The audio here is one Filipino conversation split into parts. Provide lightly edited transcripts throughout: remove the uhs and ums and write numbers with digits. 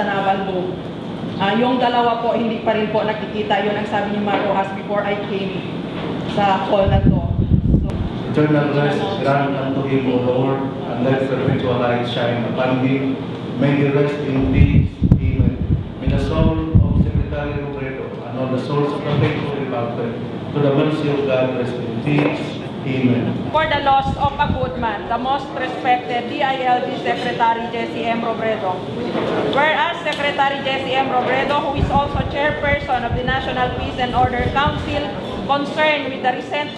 sa Naval Loop. Yung dalawa po, hindi pa rin po nakikita. Yun ang sabi ni Marojas before I came sa hall na to. Eternal rest grant unto him, O Lord, and let perpetual light shine upon him. May he rest in peace. Amen. May the soul of Secretary Robredo and all the souls of the faithful departed, to the mercy of God, rest in peace. Amen. For the loss of a good man, the most respected DILG Secretary Jesse M. Robredo. Whereas Secretary Jesse M. Robredo, who is also chairperson of the National Peace and Order Council, concerned with the recent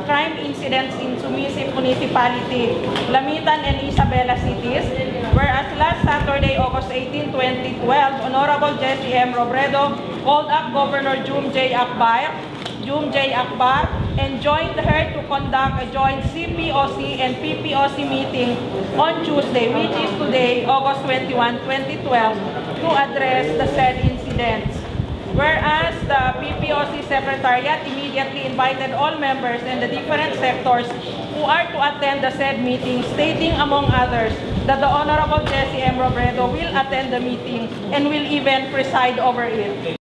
crime incidents in Sumisip Municipality, Lamitan and Isabela cities, whereas last Saturday, August 18, 2012, Honorable Jesse M. Robredo called up Governor Jum J. Akbar, and joined her to conduct a joint CPOC and PPOC meeting on Tuesday, which is today, August 21, 2012, to address the said incidents. Whereas the PPOC Secretariat immediately invited all members in the different sectors who are to attend the said meeting, stating among others that the Honorable Jesse M. Robredo will attend the meeting and will even preside over it.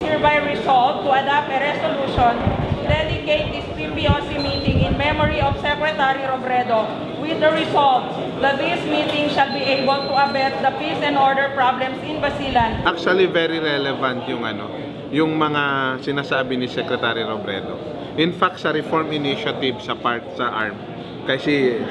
Hereby resolved to adopt a resolution to dedicate this PPOC meeting in memory of Secretary Robredo, with the result that this meeting shall be able to abet the peace and order problems in Basilan. Actually, very relevant yung mga sinasabi ni Secretary Robredo. In fact, sa reform initiative sa ARM, kasi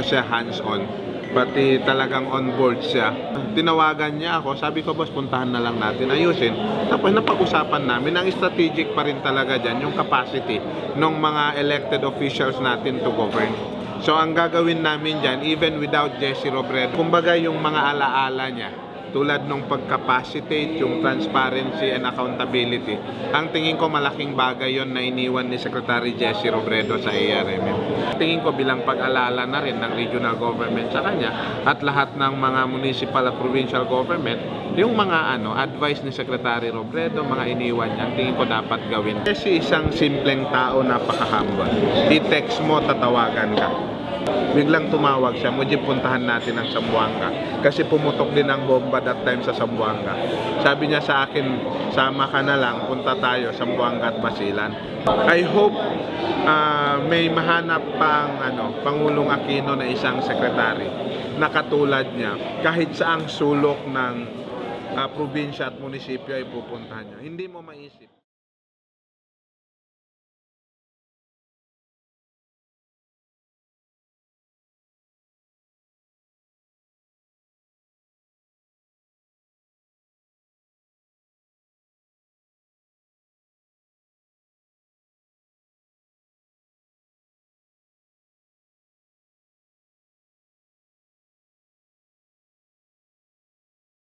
siya hands-on, pati talagang on board siya. Tinawagan niya ako, sabi ko, boss, puntahan na lang natin, ayusin. Tapos napag-usapan namin, ang strategic pa rin talaga dyan, yung capacity ng mga elected officials natin to govern. So ang gagawin namin dyan, even without Jesse Robredo, kumbaga yung mga alaala niya, tulad ng pagcapacitate, yung transparency and accountability. Ang tingin ko malaking bagay yon na iniwan ni Secretary Jesse Robredo sa ARMM. Tingin ko bilang pag-alala na rin ng regional government sa kanya at lahat ng mga municipal at provincial government, yung mga advice ni Secretary Robredo, mga iniwan niya, tingin ko dapat gawin. Kasi isang simpleng tao, napaka-humble. I-text mo, tatawagan ka. Biglang tumawag siya, Mujib, puntahan natin ang Zamboanga. Kasi pumutok din ang bomba that time sa Zamboanga. Sabi niya sa akin, sama ka na lang, punta tayo Zamboanga at Basilan. I hope may mahanap pang Pangulong Aquino na isang sekretary na katulad niya, kahit saang sulok ng probinsya at munisipyo ay pupuntahan niya. Hindi mo maisip.